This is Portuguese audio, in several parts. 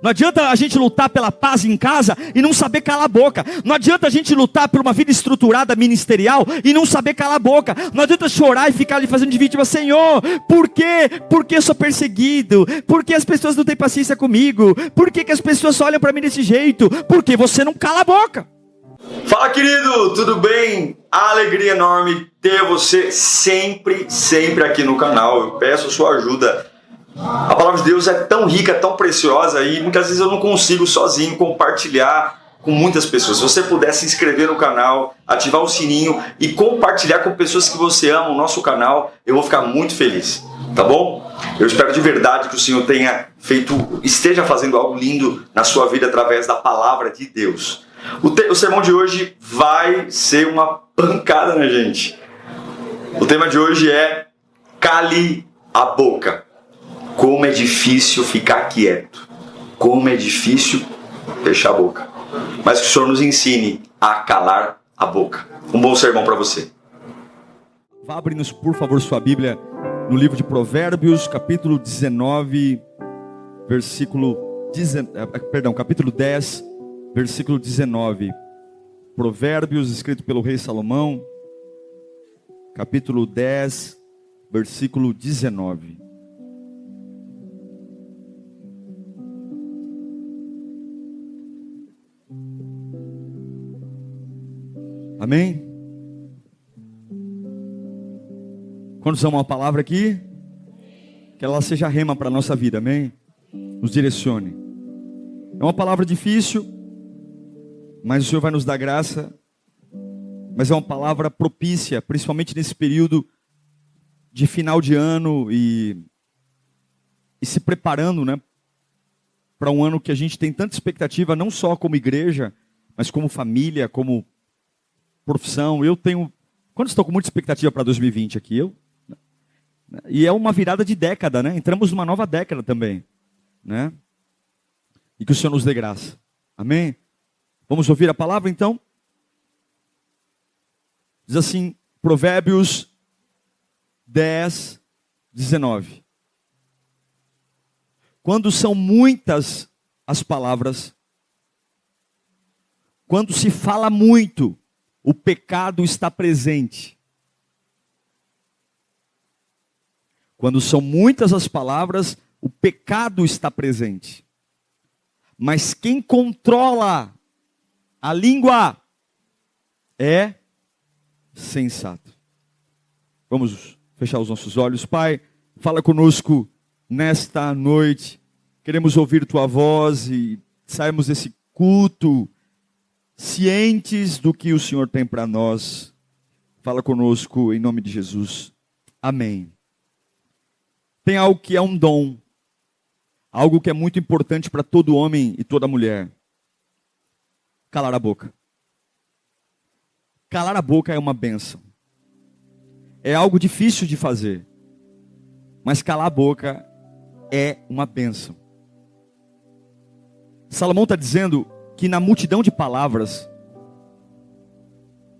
Não adianta a gente lutar pela paz em casa e não saber calar a boca. Não adianta a gente lutar por uma vida estruturada ministerial e não saber calar a boca. Não adianta chorar e ficar ali fazendo de vítima. Senhor, por quê? Por que eu sou perseguido? Por que as pessoas não têm paciência comigo? Por que as pessoas só olham para mim desse jeito? Porque você não cala a boca. Fala, querido, tudo bem? Alegria enorme ter você sempre aqui no canal. Eu peço a sua ajuda. A palavra de Deus é tão rica, tão preciosa e muitas vezes eu não consigo sozinho compartilhar com muitas pessoas. Se você puder se inscrever no canal, ativar o sininho e compartilhar com pessoas que você ama o nosso canal, eu vou ficar muito feliz, tá bom? Eu espero de verdade que o Senhor esteja fazendo algo lindo na sua vida através da palavra de Deus. O sermão de hoje vai ser uma pancada, né, gente? O tema de hoje é cale a boca. Como é difícil ficar quieto. Como é difícil fechar a boca. Mas que o Senhor nos ensine a calar a boca. Um bom sermão para você. Vá abrir-nos, por favor, sua Bíblia no livro de Provérbios, capítulo 19, capítulo 10, versículo 19. Provérbios, escrito pelo rei Salomão, capítulo 10, versículo 19. Amém? Quando amam a palavra aqui, que ela seja rema para a nossa vida, amém? Nos direcione. É uma palavra difícil, mas o Senhor vai nos dar graça. Mas é uma palavra propícia, principalmente nesse período de final de ano e se preparando, né, para um ano que a gente tem tanta expectativa, não só como igreja, mas como família, como profissão. Eu tenho... Quantos estão com muita expectativa para 2020 aqui? E é uma virada de década, né? Entramos numa nova década também, né? E que o Senhor nos dê graça. Amém? Vamos ouvir a palavra então? Diz assim, Provérbios 10, 19. Quando são muitas as palavras, quando se fala muito, o pecado está presente. Quando são muitas as palavras, o pecado está presente. Mas quem controla a língua é sensato. Vamos fechar os nossos olhos. Pai, fala conosco nesta noite. Queremos ouvir tua voz e sairmos desse culto cientes do que o Senhor tem para nós. Fala conosco em nome de Jesus. Amém. Tem algo que é um dom. Algo que é muito importante para todo homem e toda mulher. Calar a boca. Calar a boca é uma bênção. É algo difícil de fazer. Mas calar a boca é uma bênção. Salomão está dizendo que na multidão de palavras,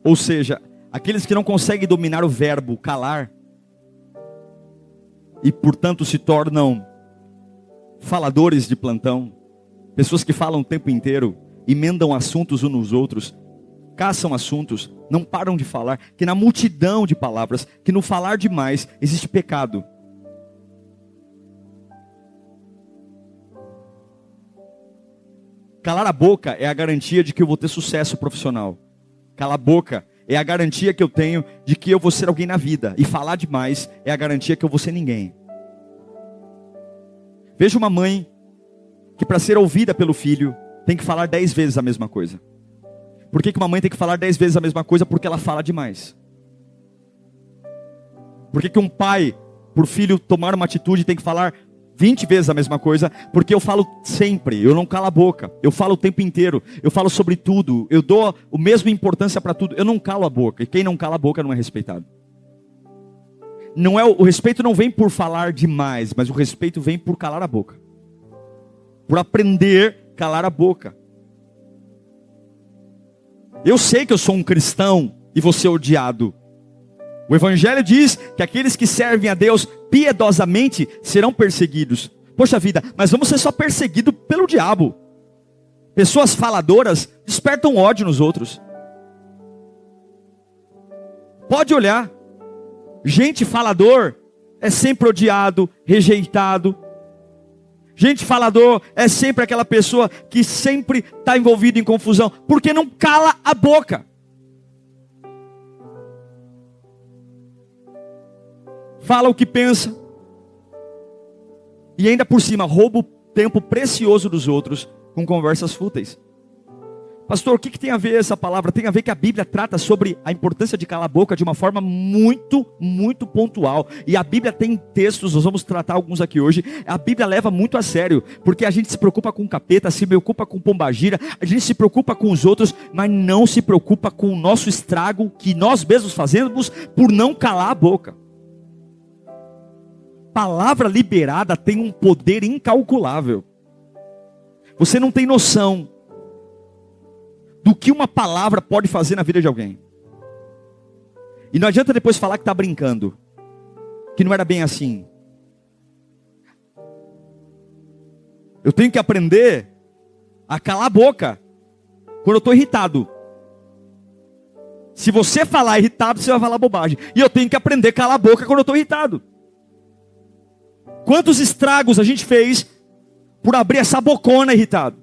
ou seja, aqueles que não conseguem dominar o verbo calar, e portanto se tornam faladores de plantão, pessoas que falam o tempo inteiro, emendam assuntos uns nos outros, caçam assuntos, não param de falar, que na multidão de palavras, que no falar demais existe pecado. Calar a boca é a garantia de que eu vou ter sucesso profissional. Calar a boca é a garantia que eu tenho de que eu vou ser alguém na vida. E falar demais é a garantia que eu vou ser ninguém. Veja uma mãe que para ser ouvida pelo filho tem que falar 10 vezes a mesma coisa. Por que uma mãe tem que falar 10 vezes a mesma coisa? Porque ela fala demais. Por que um pai, por filho tomar uma atitude, tem que falar 20 vezes a mesma coisa? Porque eu falo sempre, eu não calo a boca, eu falo o tempo inteiro, eu falo sobre tudo, eu dou a mesma importância para tudo, eu não calo a boca, e quem não cala a boca não é respeitado. Não é, o respeito não vem por falar demais, mas o respeito vem por calar a boca, por aprender a calar a boca. Eu sei que eu sou um cristão e vou ser odiado. O Evangelho diz que aqueles que servem a Deus piedosamente serão perseguidos. Poxa vida, mas vamos ser só perseguidos pelo diabo. Pessoas faladoras despertam ódio nos outros. Pode olhar. Gente falador é sempre odiado, rejeitado. Gente falador é sempre aquela pessoa que sempre está envolvida em confusão, porque não cala a boca. Fala o que pensa. E ainda por cima, rouba o tempo precioso dos outros com conversas fúteis. Pastor, o que tem a ver essa palavra? Tem a ver que a Bíblia trata sobre a importância de calar a boca de uma forma muito, muito pontual. E a Bíblia tem textos, nós vamos tratar alguns aqui hoje. A Bíblia leva muito a sério, porque a gente se preocupa com o capeta, se preocupa com pombagira, a gente se preocupa com os outros, mas não se preocupa com o nosso estrago que nós mesmos fazemos por não calar a boca. Palavra liberada tem um poder incalculável. Você não tem noção do que uma palavra pode fazer na vida de alguém. E não adianta depois falar que está brincando, que não era bem assim. Eu tenho que aprender a calar a boca quando eu estou irritado. Se você falar irritado, você vai falar bobagem. E eu tenho que aprender a calar a boca quando eu estou irritado. Quantos estragos a gente fez por abrir essa bocona irritado?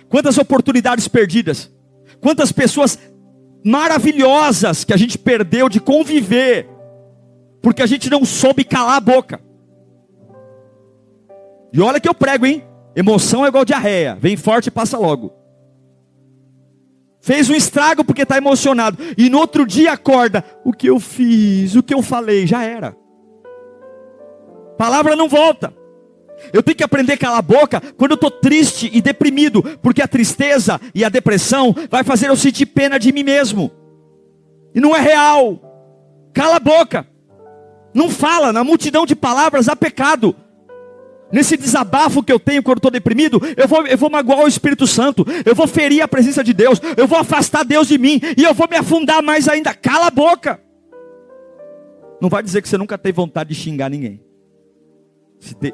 Quantas oportunidades perdidas, quantas pessoas maravilhosas que a gente perdeu de conviver, porque a gente não soube calar a boca. E olha que eu prego, hein? Emoção é igual diarreia, vem forte e passa logo. Fez um estrago porque está emocionado, e no outro dia acorda, o que eu fiz, o que eu falei, já era. Palavra não volta. Eu tenho que aprender a calar a boca quando eu estou triste e deprimido, porque a tristeza e a depressão vai fazer eu sentir pena de mim mesmo. E não é real. Cala a boca. Não fala, na multidão de palavras há pecado. Nesse desabafo que eu tenho quando estou deprimido, eu vou magoar o Espírito Santo, eu vou ferir a presença de Deus, eu vou afastar Deus de mim, e eu vou me afundar mais ainda. Cala a boca. Não vai dizer que você nunca teve vontade de xingar ninguém.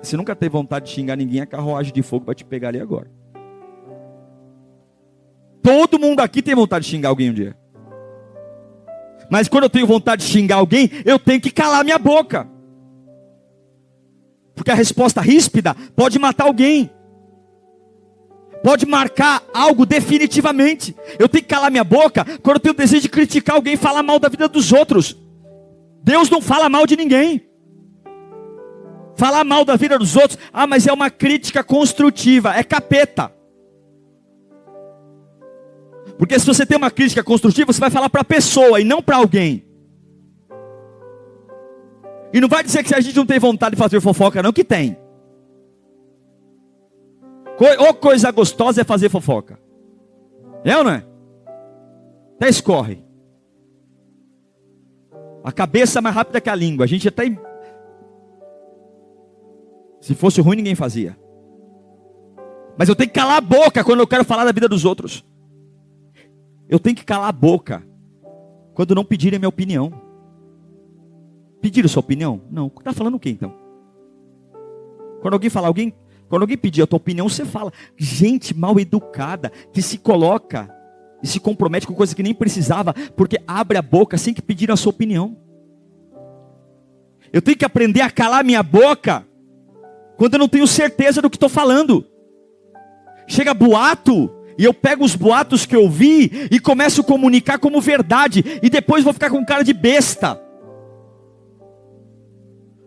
Se nunca teve vontade de xingar ninguém, a carruagem de fogo vai te pegar ali agora. Todo mundo aqui tem vontade de xingar alguém um dia. Mas quando eu tenho vontade de xingar alguém, eu tenho que calar minha boca. Porque a resposta ríspida pode matar alguém. Pode marcar algo definitivamente. Eu tenho que calar minha boca quando eu tenho o desejo de criticar alguém e falar mal da vida dos outros. Deus não fala mal de ninguém. Falar mal da vida dos outros, mas é uma crítica construtiva, é capeta. Porque se você tem uma crítica construtiva, você vai falar para a pessoa e não para alguém. E não vai dizer que a gente não tem vontade de fazer fofoca, não, que tem. Ou coisa gostosa é fazer fofoca. É ou não é? Até escorre. A cabeça é mais rápida que a língua. A gente até... Se fosse ruim, ninguém fazia. Mas eu tenho que calar a boca quando eu quero falar da vida dos outros. Eu tenho que calar a boca quando não pedirem a minha opinião. Pediram sua opinião? Não. Está falando o quê então? Quando alguém pedir a tua opinião, você fala. Gente mal educada, que se coloca e se compromete com coisa que nem precisava, porque abre a boca sem que pedirem a sua opinião. Eu tenho que aprender a calar minha boca quando eu não tenho certeza do que estou falando. Chega boato, e eu pego os boatos que eu vi e começo a comunicar como verdade, e depois vou ficar com cara de besta.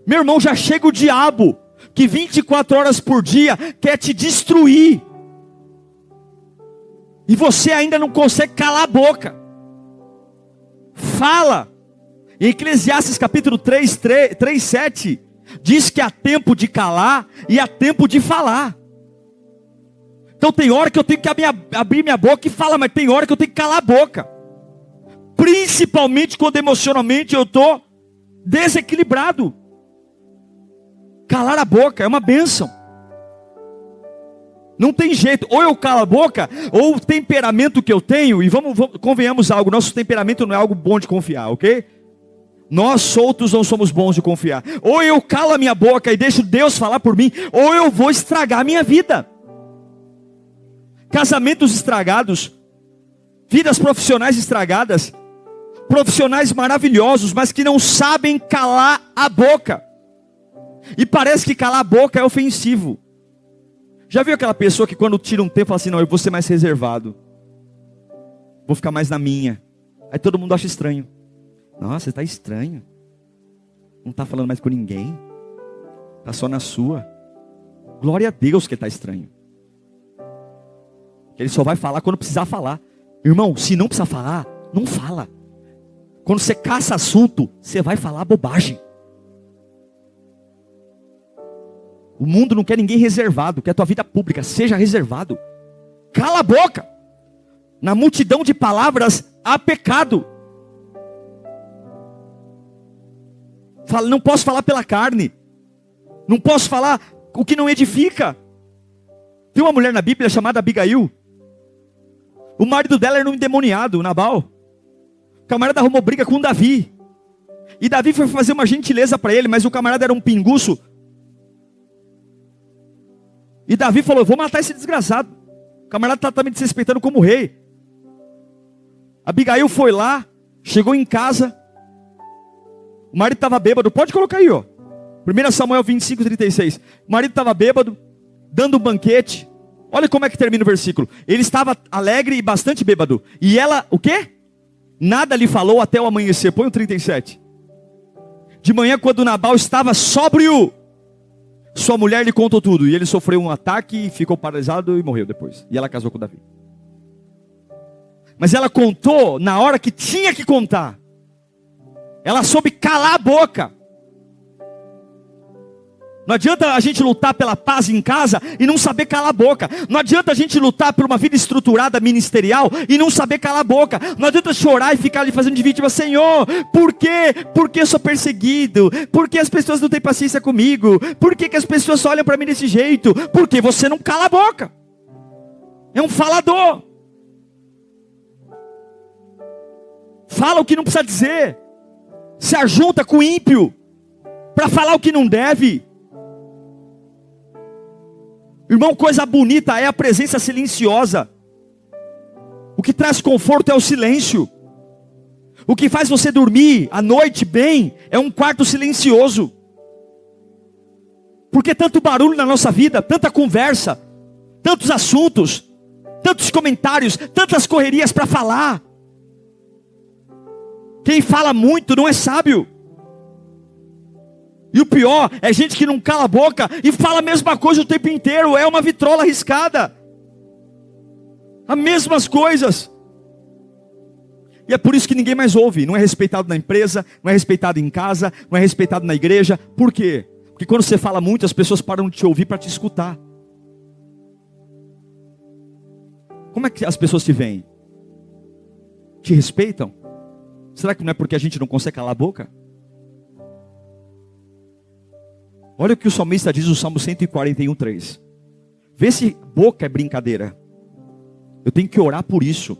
Meu irmão, já chega o diabo, que 24 horas por dia quer te destruir. E você ainda não consegue calar a boca. Fala. Em Eclesiastes capítulo 3:7, diz que há tempo de calar e há tempo de falar. Então tem hora que eu tenho que abrir minha boca e falar, mas tem hora que eu tenho que calar a boca. Principalmente quando emocionalmente eu estou desequilibrado. Calar a boca é uma bênção. Não tem jeito, ou eu calo a boca, ou o temperamento que eu tenho, e convenhamos algo, nosso temperamento não é algo bom de confiar, ok? Nós soltos não somos bons de confiar. Ou eu calo a minha boca e deixo Deus falar por mim, ou eu vou estragar a minha vida. Casamentos estragados, vidas profissionais estragadas, profissionais maravilhosos, mas que não sabem calar a boca. E parece que calar a boca é ofensivo. Já viu aquela pessoa que quando tira um tempo fala assim, não, eu vou ser mais reservado, vou ficar mais na minha. Aí todo mundo acha estranho. Nossa, você está estranho. Não está falando mais com ninguém. Está só na sua. Glória a Deus que está estranho. Ele só vai falar quando precisar falar. Irmão, se não precisar falar, não fala. Quando você caça assunto, você vai falar bobagem. O mundo não quer ninguém reservado, quer a tua vida pública, seja reservado. Cala a boca. Na multidão de palavras há pecado. Fala, não posso falar pela carne. Não posso falar o que não edifica. Tem uma mulher na Bíblia chamada Abigail. O marido dela era um endemoniado, Nabal. O camarada arrumou briga com Davi. E Davi foi fazer uma gentileza para ele, mas o camarada era um pinguço. E Davi falou, eu vou matar esse desgraçado. O camarada está me desrespeitando como rei. Abigail foi lá, chegou em casa. O marido estava bêbado, pode colocar aí, ó. 1 Samuel 25:36. O marido estava bêbado, dando um banquete. Olha como é que termina o versículo. Ele estava alegre e bastante bêbado. E ela, o quê? Nada lhe falou até o amanhecer. Põe o 37. De manhã, quando Nabal estava sóbrio, sua mulher lhe contou tudo. E ele sofreu um ataque, ficou paralisado e morreu depois. E ela casou com Davi. Mas ela contou na hora que tinha que contar. Ela soube calar a boca. Não adianta a gente lutar pela paz em casa e não saber calar a boca. Não adianta a gente lutar por uma vida estruturada ministerial e não saber calar a boca. Não adianta chorar e ficar ali fazendo de vítima. Senhor, por quê? Por que eu sou perseguido? Por que as pessoas não têm paciência comigo? Por que as pessoas só olham para mim desse jeito? Porque você não cala a boca. É um falador. Fala o que não precisa dizer. Se ajunta com o ímpio para falar o que não deve. Irmão, coisa bonita é a presença silenciosa. O que traz conforto é o silêncio. O que faz você dormir à noite bem é um quarto silencioso. Porque tanto barulho na nossa vida, tanta conversa, tantos assuntos, tantos comentários, tantas correrias para falar. Quem fala muito não é sábio. E o pior é gente que não cala a boca e fala a mesma coisa o tempo inteiro. É uma vitrola arriscada. As mesmas coisas. E é por isso que ninguém mais ouve. Não é respeitado na empresa, não é respeitado em casa, não é respeitado na igreja. Por quê? Porque quando você fala muito, as pessoas param de te ouvir para te escutar. Como é que as pessoas te veem? Te respeitam? Será que não é porque a gente não consegue calar a boca? Olha o que o salmista diz no Salmo 141:3. Vê se boca é brincadeira. Eu tenho que orar por isso.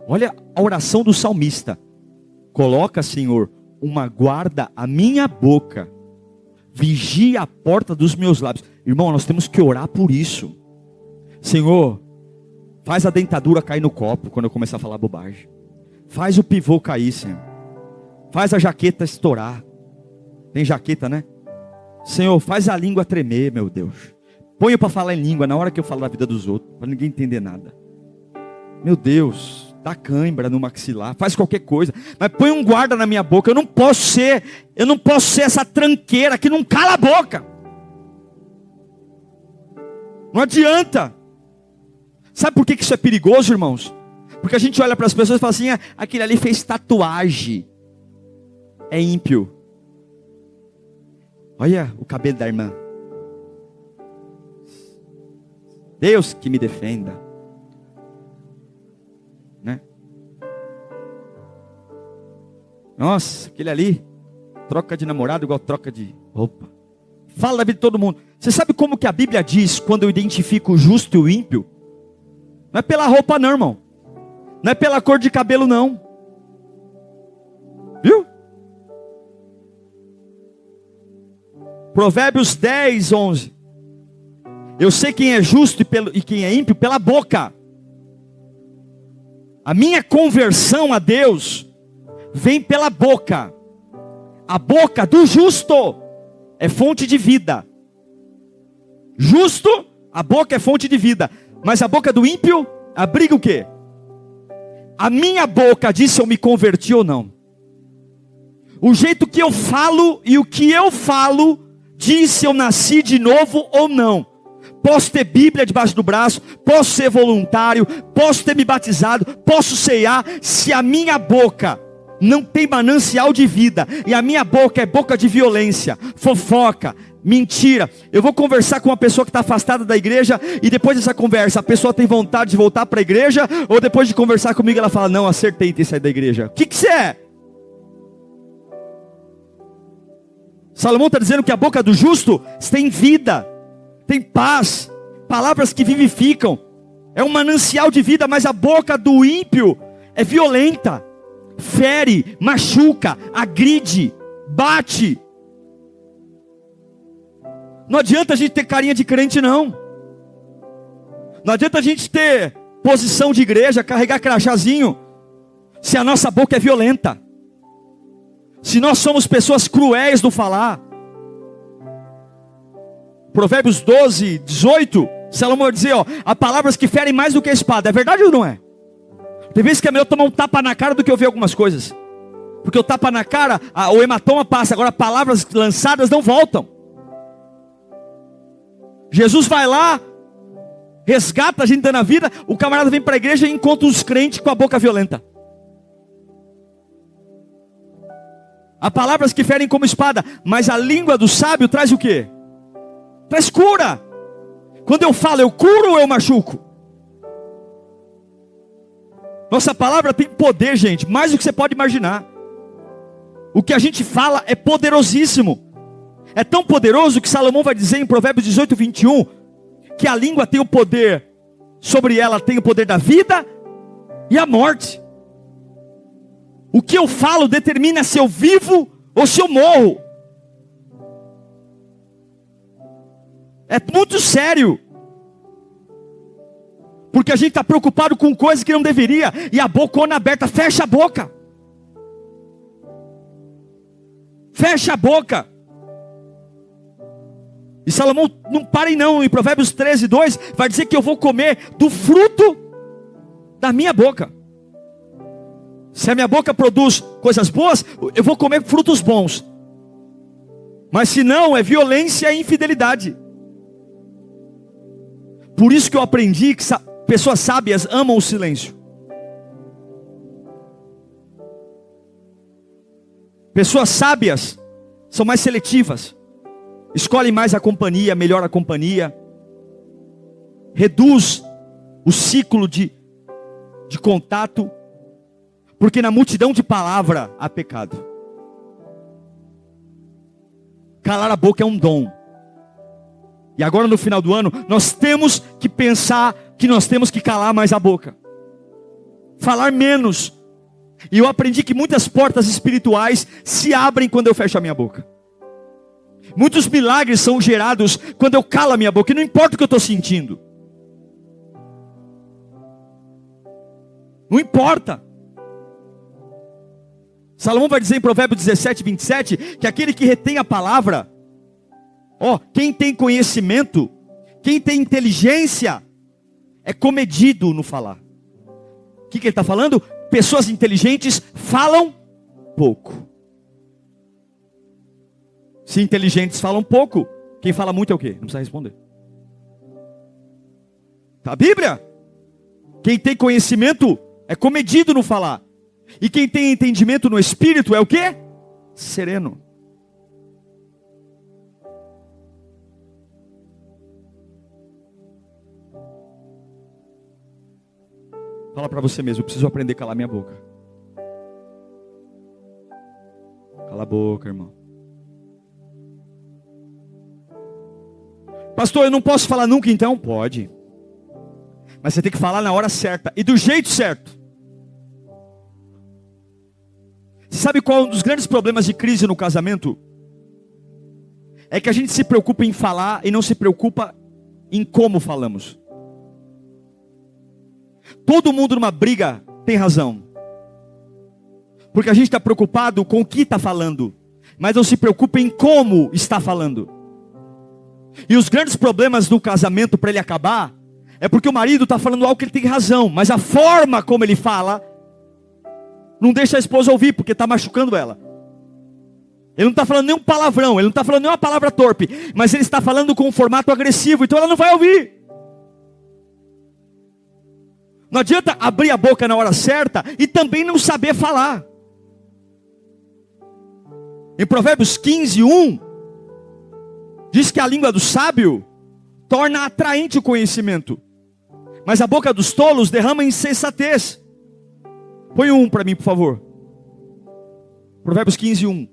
Olha a oração do salmista. Coloca, Senhor, uma guarda à minha boca. Vigia a porta dos meus lábios. Irmão, nós temos que orar por isso. Senhor, faz a dentadura cair no copo quando eu começar a falar bobagem. Faz o pivô cair, Senhor. Faz a jaqueta estourar. Tem jaqueta, né? Senhor, faz a língua tremer, meu Deus. Põe para falar em língua na hora que eu falo da vida dos outros, para ninguém entender nada. Meu Deus, dá cãibra no maxilar, faz qualquer coisa, mas põe um guarda na minha boca. Eu não posso ser essa tranqueira que não cala a boca. Não adianta. Sabe por que isso é perigoso, irmãos? Porque a gente olha para as pessoas e fala assim, aquele ali fez tatuagem. É ímpio. Olha o cabelo da irmã. Deus que me defenda. Né? Nossa, aquele ali troca de namorado igual troca de roupa. Fala da vida de todo mundo. Você sabe como que a Bíblia diz quando eu identifico o justo e o ímpio? Não é pela roupa não, irmão. Não é pela cor de cabelo não. Viu? Provérbios 10, 11. Eu sei quem é justo e quem é ímpio pela boca. A minha conversão a Deus vem pela boca. A boca do justo é fonte de vida. Justo, a boca é fonte de vida. Mas a boca do ímpio abriga o quê? A minha boca diz se eu me converti ou não. O jeito que eu falo e o que eu falo diz se eu nasci de novo ou não. Posso ter Bíblia debaixo do braço, posso ser voluntário, posso ter me batizado, posso ceiar. Se a minha boca não tem manancial de vida, e a minha boca é boca de violência, fofoca, mentira. Eu vou conversar com uma pessoa que está afastada da igreja, e depois dessa conversa, a pessoa tem vontade de voltar para a igreja, ou depois de conversar comigo, ela fala, não, acertei em ter saído da igreja. O que você é? Salomão está dizendo que a boca do justo tem vida, tem paz, palavras que vivificam, é um manancial de vida. Mas a boca do ímpio é violenta, fere, machuca, agride, bate. Não adianta a gente ter carinha de crente, não. Não adianta a gente ter posição de igreja, carregar crachazinho, se a nossa boca é violenta. Se nós somos pessoas cruéis no falar. Provérbios 12, 18, Salomão vai dizer, há palavras que ferem mais do que a espada. É verdade ou não é? Tem vezes que é melhor tomar um tapa na cara do que ouvir algumas coisas. Porque o tapa na cara, o hematoma passa. Agora palavras lançadas não voltam. Jesus vai lá, resgata a gente dando a vida. O camarada vem para a igreja e encontra os crentes com a boca violenta. Há palavras que ferem como espada, mas a língua do sábio traz o quê? Traz cura. Quando eu falo, eu curo ou eu machuco? Nossa palavra tem poder, gente, mais do que você pode imaginar. O que a gente fala é poderosíssimo. É tão poderoso que Salomão vai dizer em Provérbios 18, 21, que a língua tem o poder, sobre ela tem o poder da vida e a morte. O que eu falo determina se eu vivo ou se eu morro. É muito sério. Porque a gente está preocupado com coisas que não deveria. E a bocona aberta, fecha a boca. Fecha a boca. E Salomão, não parem não, em Provérbios 13, 2, vai dizer que eu vou comer do fruto da minha boca. Se a minha boca produz coisas boas, eu vou comer frutos bons. Mas se não, é violência e infidelidade. Por isso que eu aprendi que pessoas sábias amam o silêncio. Pessoas sábias são mais seletivas. Escolhem mais a companhia, melhor a companhia. Reduz o ciclo de contato. Porque na multidão de palavra há pecado. Calar a boca é um dom. E agora no final do ano, nós temos que pensar que nós temos que calar mais a boca. Falar menos. E eu aprendi que muitas portas espirituais se abrem quando eu fecho a minha boca. Muitos milagres são gerados quando eu calo a minha boca. E não importa o que eu estou sentindo. Não importa. Salomão vai dizer em Provérbios 17, 27, que aquele que retém a palavra, quem tem conhecimento, quem tem inteligência, é comedido no falar. O que ele está falando? Pessoas inteligentes falam pouco. Se inteligentes falam pouco, quem fala muito é o quê? Não precisa responder. Tá a Bíblia? Quem tem conhecimento é comedido no falar. E quem tem entendimento no espírito é o quê? Sereno. Fala para você mesmo, eu preciso aprender a calar minha boca. Cala a boca, irmão. Pastor, eu não posso falar nunca então? Pode. Mas você tem que falar na hora certa e do jeito certo. Você sabe qual é um dos grandes problemas de crise no casamento? é que a gente se preocupa em falar e não se preocupa em como falamos. Todo mundo numa briga tem razão. Porque a gente está preocupado com o que está falando, mas não se preocupa em como está falando. E os grandes problemas do casamento para ele acabar, é porque o marido está falando algo que ele tem razão, mas a forma como ele fala, não deixa a esposa ouvir, porque está machucando ela. Ele não está falando nenhum palavrão, ele não está falando nenhuma palavra torpe, mas ele está falando com um formato agressivo, então ela não vai ouvir. Não adianta abrir a boca na hora certa e também não saber falar. Em Provérbios 15:1, diz que a língua do sábio torna atraente o conhecimento, mas a boca dos tolos derrama insensatez. Põe um para mim, por favor. Provérbios 15:1.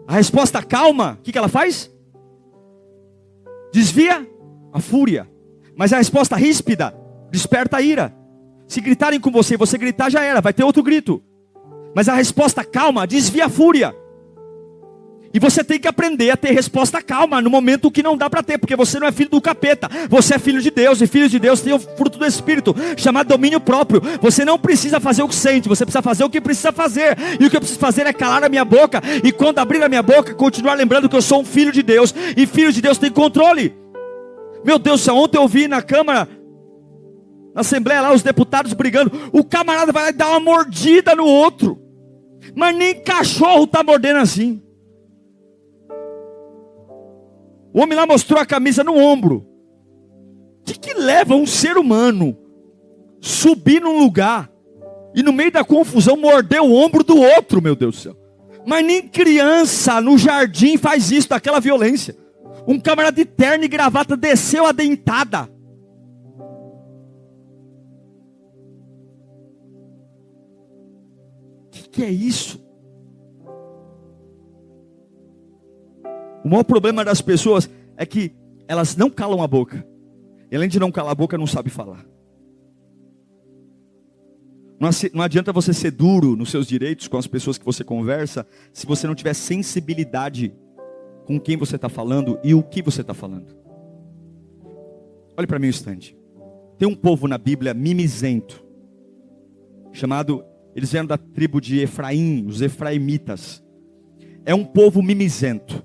A resposta calma, o que ela faz? Desvia a fúria. Mas a resposta ríspida desperta a ira. Se gritarem com você, você gritar já era, vai ter outro grito. Mas a resposta calma desvia a fúria. E você tem que aprender a ter resposta calma no momento que não dá para ter, porque você não é filho do capeta, você é filho de Deus, e filho de Deus tem o fruto do Espírito, chamado domínio próprio. Você não precisa fazer o que sente, você precisa fazer o que precisa fazer, e o que eu preciso fazer é calar a minha boca, e quando abrir a minha boca, continuar lembrando que eu sou um filho de Deus, e filho de Deus tem controle. Meu Deus, ontem eu vi na Câmara, na Assembleia lá, os deputados brigando, o camarada vai lá e dá uma mordida no outro, mas nem cachorro está mordendo assim. O homem lá mostrou a camisa no ombro. O que leva um ser humano subir num lugar e no meio da confusão morder o ombro do outro, meu Deus do céu? Mas nem criança no jardim faz isso, daquela violência. Um camarada de terno e gravata desceu a dentada. O que é isso? O maior problema das pessoas é que elas não calam a boca. E além de não calar a boca, não sabe falar. Não adianta você ser duro nos seus direitos com as pessoas que você conversa, se você não tiver sensibilidade com quem você está falando e o que você está falando. Olhe para mim um instante. Tem um povo na Bíblia mimizento, eles vieram da tribo de Efraim, os efraimitas. É um povo mimizento.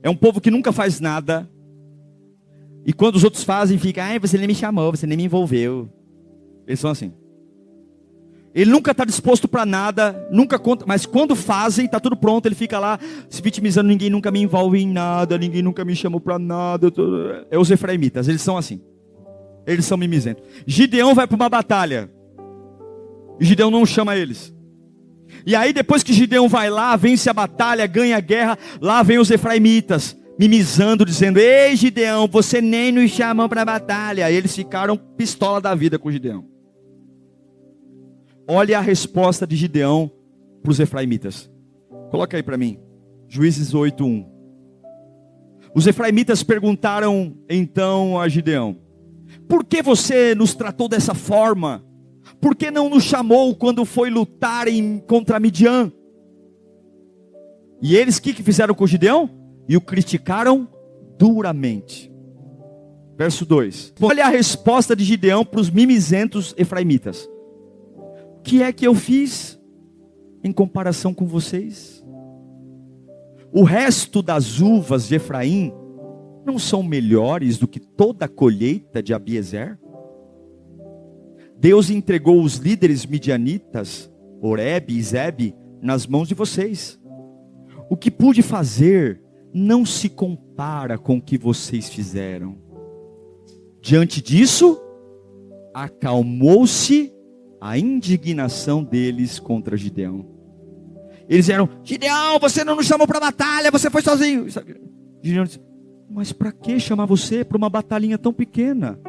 É um povo que nunca faz nada. E quando os outros fazem, fica, você nem me chamou, você nem me envolveu. Eles são assim. Ele nunca está disposto para nada, nunca conta, mas quando fazem, está tudo pronto, ele fica lá se vitimizando, ninguém nunca me envolve em nada, ninguém nunca me chamou para nada. É os efraimitas, eles são assim. Eles são mimizentos. Gideão vai para uma batalha. E Gideão não chama eles. E aí depois que Gideão vai lá, vence a batalha, ganha a guerra, lá vem os efraimitas, mimizando, dizendo, ei Gideão, você nem nos chamou para a batalha. E eles ficaram pistola da vida com Gideão. Olha a resposta de Gideão para os efraimitas. Coloca aí para mim, Juízes 8:1. Os efraimitas perguntaram então a Gideão, por que você nos tratou dessa forma? Por que não nos chamou quando foi lutar contra Midian? E eles o que fizeram com Gideão? E o criticaram duramente. Verso 2. Olha a resposta de Gideão para os mimizentos efraimitas. O que é que eu fiz em comparação com vocês? O resto das uvas de Efraim não são melhores do que toda a colheita de Abiezer? Deus entregou os líderes midianitas, Oreb e Zebe, nas mãos de vocês. O que pude fazer não se compara com o que vocês fizeram. Diante disso, acalmou-se a indignação deles contra Gideão. Eles eram, Gideão, você não nos chamou para a batalha, você foi sozinho. Gideão disse, mas para que chamar você para uma batalhinha tão pequena?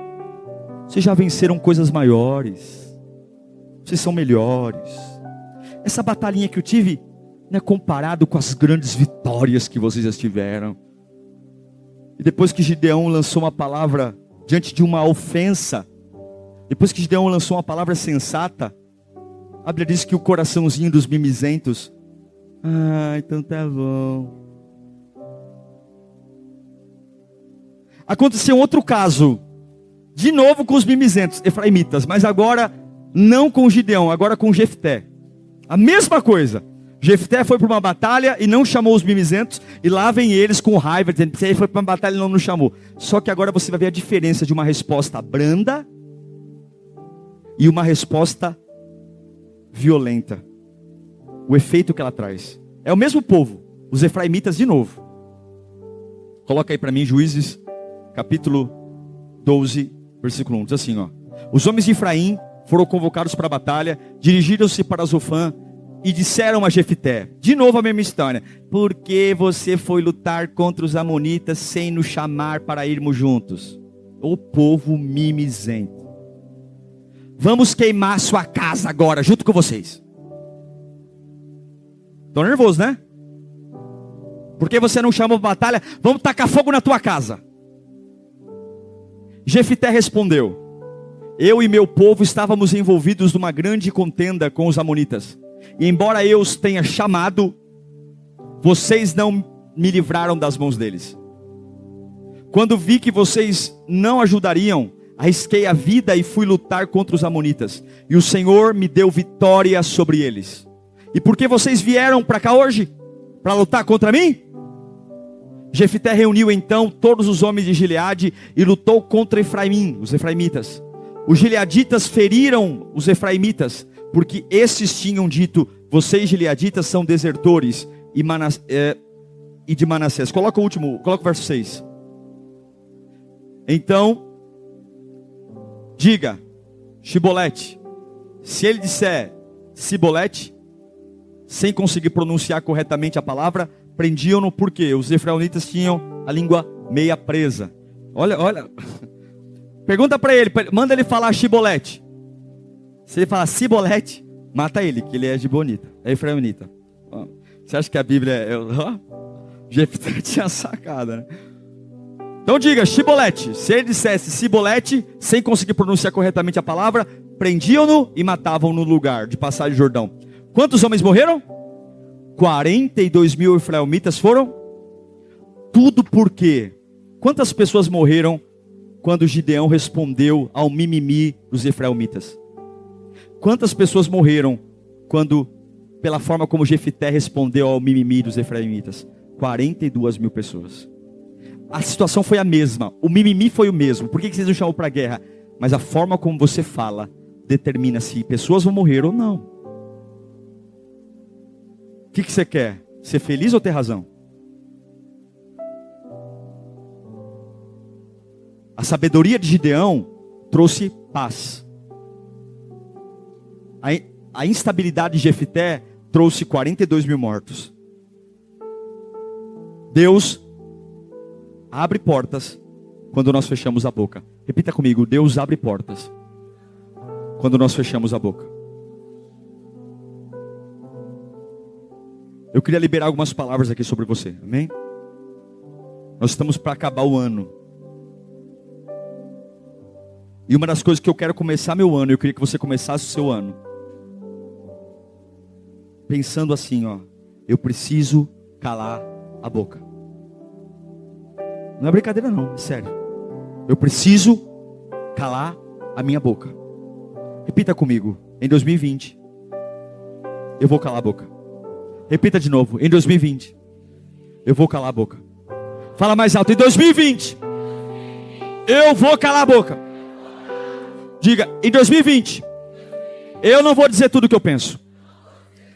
Vocês já venceram coisas maiores. Vocês são melhores. Essa batalhinha que eu tive não é comparado com as grandes vitórias que vocês já tiveram. E depois que Gideão lançou uma palavra diante de uma ofensa, depois que Gideão lançou uma palavra sensata, a Bíblia diz que o coraçãozinho dos mimizentos Ah, então tá bom. Aconteceu outro caso, de novo com os mimizentos, efraimitas, mas agora não com Gideão, agora com Jefté. A mesma coisa. Jefté foi para uma batalha e não chamou os mimizentos, e lá vem eles com raiva, dizendo que ele foi para uma batalha e não nos chamou. Só que agora você vai ver a diferença de uma resposta branda e uma resposta violenta. O efeito que ela traz. É o mesmo povo, os efraimitas de novo. Coloca aí para mim Juízes, capítulo 12, versículo 1. Diz assim, ó. Os homens de Efraim foram convocados para a batalha, dirigiram-se para Zofã e disseram a Jefté, de novo a mesma história: por que você foi lutar contra os amonitas sem nos chamar para irmos juntos? O povo mimizento. Vamos queimar sua casa agora, junto com vocês. Tô nervoso, né? Por que você não chamou para batalha? Vamos tacar fogo na tua casa. Jefté respondeu: eu e meu povo estávamos envolvidos numa grande contenda com os amonitas. E embora eu os tenha chamado, vocês não me livraram das mãos deles. Quando vi que vocês não ajudariam, arrisquei a vida e fui lutar contra os amonitas. E o Senhor me deu vitória sobre eles. E por que vocês vieram para cá hoje? Para lutar contra mim? Jefté reuniu então todos os homens de Gileade e lutou contra Efraim, os efraimitas. Os gileaditas feriram os efraimitas, porque esses tinham dito: vocês gileaditas são desertores e de Manassés. Coloca o último, coloca o verso 6. Então, diga, Shibolete. Se ele disser Sibolete, sem conseguir pronunciar corretamente a palavra, prendiam-no porque os efraimitas tinham a língua meia presa. Olha. Pergunta para ele, manda ele falar Shibolete. Se ele falar Sibolete, mata ele, que ele é gibonita, é efraimita. Você acha que a Bíblia é... Jefté tinha sacada, né? Então diga, Shibolete. Se ele dissesse Sibolete, sem conseguir pronunciar corretamente a palavra, prendiam-no e matavam no lugar de passagem de Jordão. Quantos homens morreram? 42.000 efraimitas foram? Tudo por quê? Quantas pessoas morreram quando Gideão respondeu ao mimimi dos efraimitas? Quantas pessoas morreram quando, pela forma como Jefté respondeu ao mimimi dos efraimitas? 42.000 pessoas. A situação foi a mesma, o mimimi foi o mesmo. Por que vocês não chamam para a guerra? Mas a forma como você fala determina se pessoas vão morrer ou não. O que você quer? Ser feliz ou ter razão? A sabedoria de Gideão trouxe paz. A instabilidade de Jefté trouxe 42.000 mortos. Deus abre portas quando nós fechamos a boca. Repita comigo: Deus abre portas quando nós fechamos a boca. Eu queria liberar algumas palavras aqui sobre você, amém? Nós estamos para acabar o ano. E uma das coisas que eu quero começar meu ano, eu queria que você começasse o seu ano pensando assim, ó: eu preciso calar a boca. Não é brincadeira não, é sério. Eu preciso calar a minha boca. Repita comigo: em 2020 eu vou calar a boca. Repita de novo: em 2020 eu vou calar a boca. Fala mais alto: em 2020 eu vou calar a boca. Diga: em 2020 eu não vou dizer tudo o que eu penso.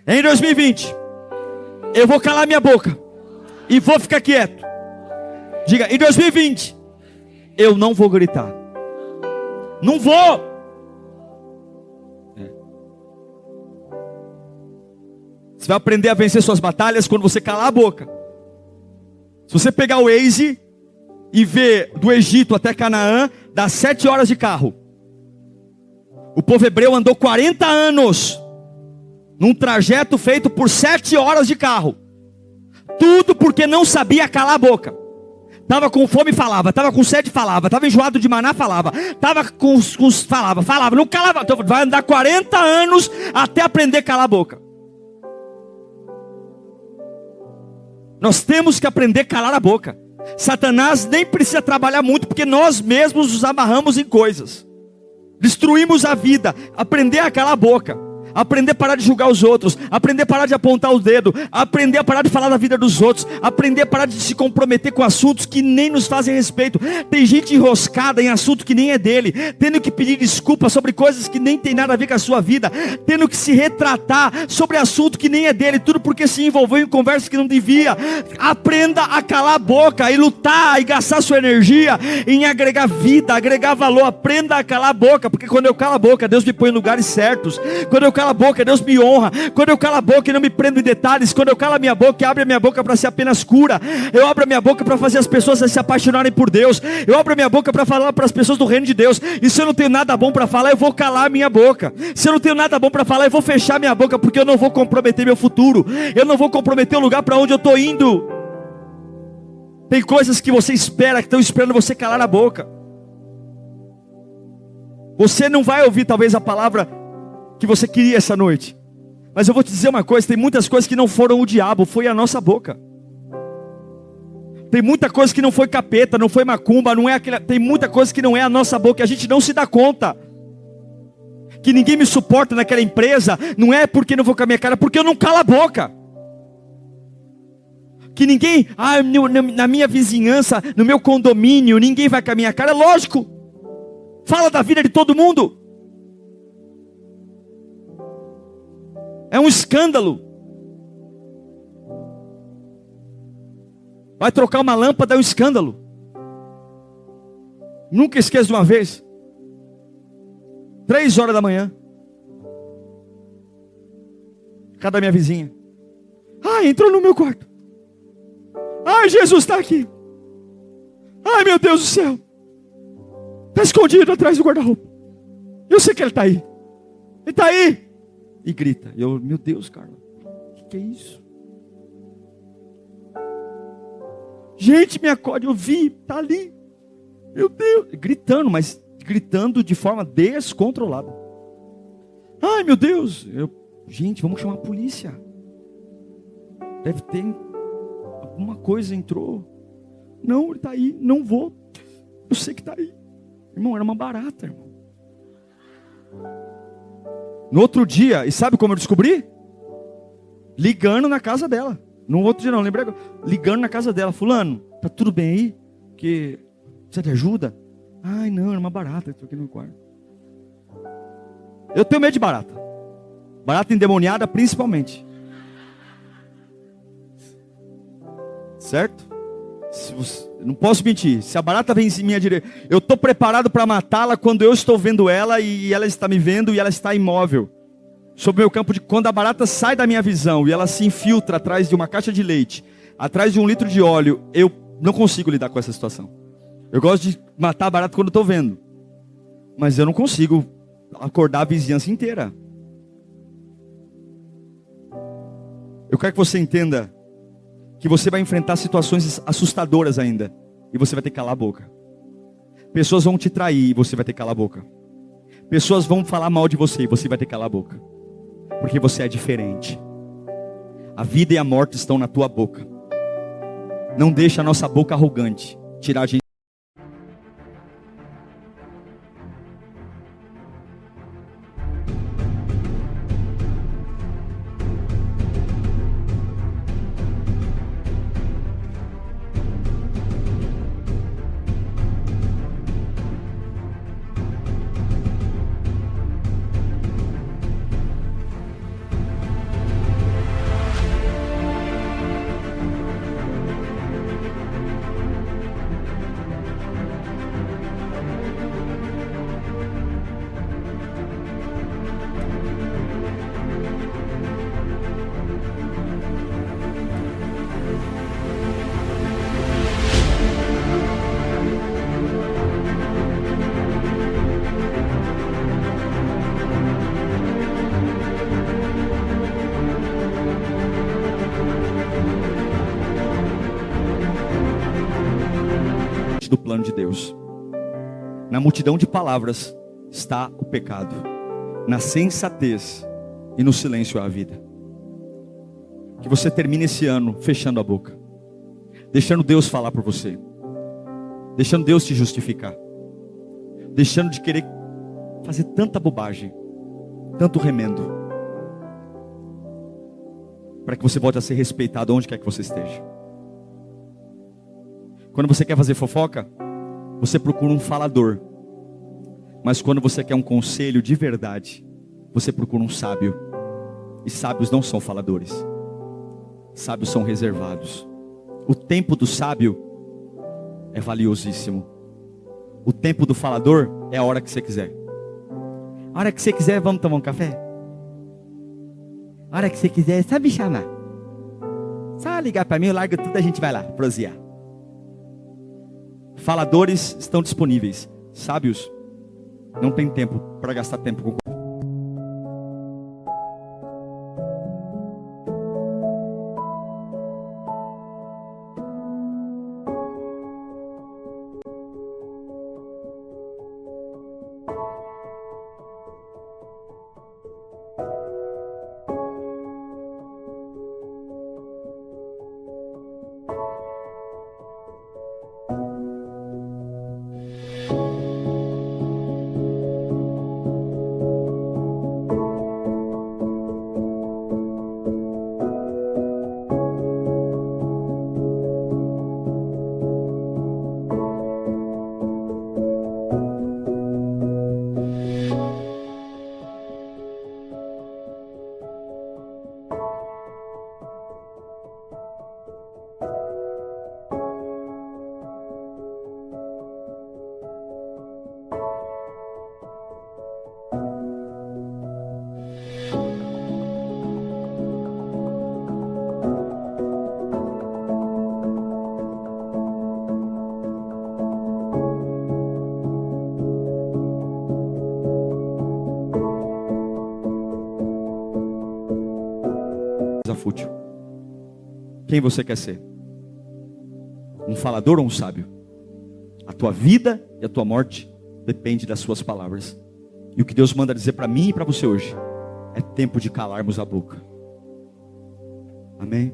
Em 2020 eu vou calar minha boca e vou ficar quieto. Diga: em 2020 eu não vou gritar. Não vou. Você vai aprender a vencer suas batalhas quando você calar a boca. Se você pegar o Waze e ver do Egito até Canaã, dá 7 horas de carro. O povo hebreu andou 40 anos num trajeto feito por 7 horas de carro. Tudo porque não sabia calar a boca. Estava com fome, falava. Estava com sede, falava. Estava enjoado de maná, falava. Estava com falava. Não calava. Então, vai andar 40 anos até aprender a calar a boca. Nós temos que aprender a calar a boca. Satanás nem precisa trabalhar muito, porque nós mesmos nos amarramos em coisas. Destruímos a vida. Aprender a calar a boca. Aprender a parar de julgar os outros. Aprender a parar de apontar o dedo. Aprender a parar de falar da vida dos outros. Aprender a parar de se comprometer com assuntos que nem nos fazem respeito. Tem gente enroscada em assunto que nem é dele, tendo que pedir desculpa sobre coisas que nem tem nada a ver com a sua vida, tendo que se retratar sobre assunto que nem é dele, tudo porque se envolveu em conversas que não devia. Aprenda a calar a boca e lutar e gastar sua energia em agregar vida, agregar valor. Aprenda a calar a boca, porque quando eu calo a boca, Deus me põe em lugares certos. Quando eu calo a boca, Deus me honra. Quando eu calo a boca e não me prendo em detalhes. Quando eu calo a minha boca e abro a minha boca para ser apenas cura. Eu abro a minha boca para fazer as pessoas se apaixonarem por Deus. Eu abro a minha boca para falar para as pessoas do reino de Deus. E se eu não tenho nada bom para falar, eu vou calar a minha boca. Se eu não tenho nada bom para falar, eu vou fechar minha boca, porque eu não vou comprometer meu futuro. Eu não vou comprometer o lugar para onde eu estou indo. Tem coisas que você espera, que estão esperando você calar a boca. Você não vai ouvir talvez a palavra que você queria essa noite, mas eu vou te dizer uma coisa: tem muitas coisas que não foram o diabo, foi a nossa boca. Tem muita coisa que não foi capeta, não foi macumba, não é aquele, tem muita coisa que não é a nossa boca, a gente não se dá conta. Que ninguém me suporta naquela empresa, não é porque não vou com a minha cara, porque eu não calo a boca. Que ninguém, na minha vizinhança, no meu condomínio, ninguém vai com a minha cara, lógico. Fala da vida de todo mundo. É um escândalo. Vai trocar uma lâmpada, é um escândalo. Nunca esqueço de uma vez. 3 horas da manhã. Cada minha vizinha. Entrou no meu quarto. Jesus está aqui. Meu Deus do céu. Está escondido atrás do guarda-roupa. Eu sei que ele está aí. Ele está aí. E grita. Meu Deus, Carla, o que é isso? Gente, me acorde, eu vi, está ali. Meu Deus, gritando, mas gritando de forma descontrolada. Meu Deus, gente, vamos chamar a polícia. Deve ter alguma coisa, entrou. Não, ele está aí, não vou. Eu sei que está aí. Irmão, era uma barata, irmão. No outro dia, e sabe como eu descobri? Ligando na casa dela. No outro dia não, lembrei agora. Ligando na casa dela. Fulano, tá tudo bem aí? Que precisa de ajuda? Não, era uma barata, estou aqui no quarto. Eu tenho medo de barata. Barata endemoniada principalmente. Certo? Não posso mentir. Se a barata vem em minha direita, eu estou preparado para matá-la quando eu estou vendo ela e ela está me vendo e ela está imóvel. Sobre o meu campo de... Quando a barata sai da minha visão e ela se infiltra atrás de uma caixa de leite, atrás de 1 litro de óleo, eu não consigo lidar com essa situação. Eu gosto de matar a barata quando estou vendo. Mas eu não consigo acordar a vizinhança inteira. Eu quero que você entenda que você vai enfrentar situações assustadoras ainda. E você vai ter que calar a boca. Pessoas vão te trair e você vai ter que calar a boca. Pessoas vão falar mal de você e você vai ter que calar a boca. Porque você é diferente. A vida e a morte estão na tua boca. Não deixa a nossa boca arrogante tirar a gente. Do plano de Deus. Na multidão de palavras está o pecado. Na sensatez e no silêncio há a vida. Que você termine esse ano fechando a boca. deixando Deus falar por você, deixando Deus te justificar, deixando de querer fazer tanta bobagem, tanto remendo, para que você volte a ser respeitado onde quer que você esteja. Quando você quer fazer fofoca, você procura um falador. Mas quando você quer um conselho de verdade, você procura um sábio. E sábios não são faladores. Sábios são reservados. O tempo do sábio é valiosíssimo. O tempo do falador é a hora que você quiser. A hora que você quiser, vamos tomar um café? A hora que você quiser, só me chamar. Só ligar para mim, eu largo tudo, a gente vai lá, prosear. Faladores estão disponíveis. Sábios não tem tempo para gastar tempo com. Fútil. Quem você quer ser? Um falador ou um sábio? A tua vida e a tua morte depende das suas palavras. E o que Deus manda dizer para mim e para você hoje é tempo de calarmos a boca. Amém?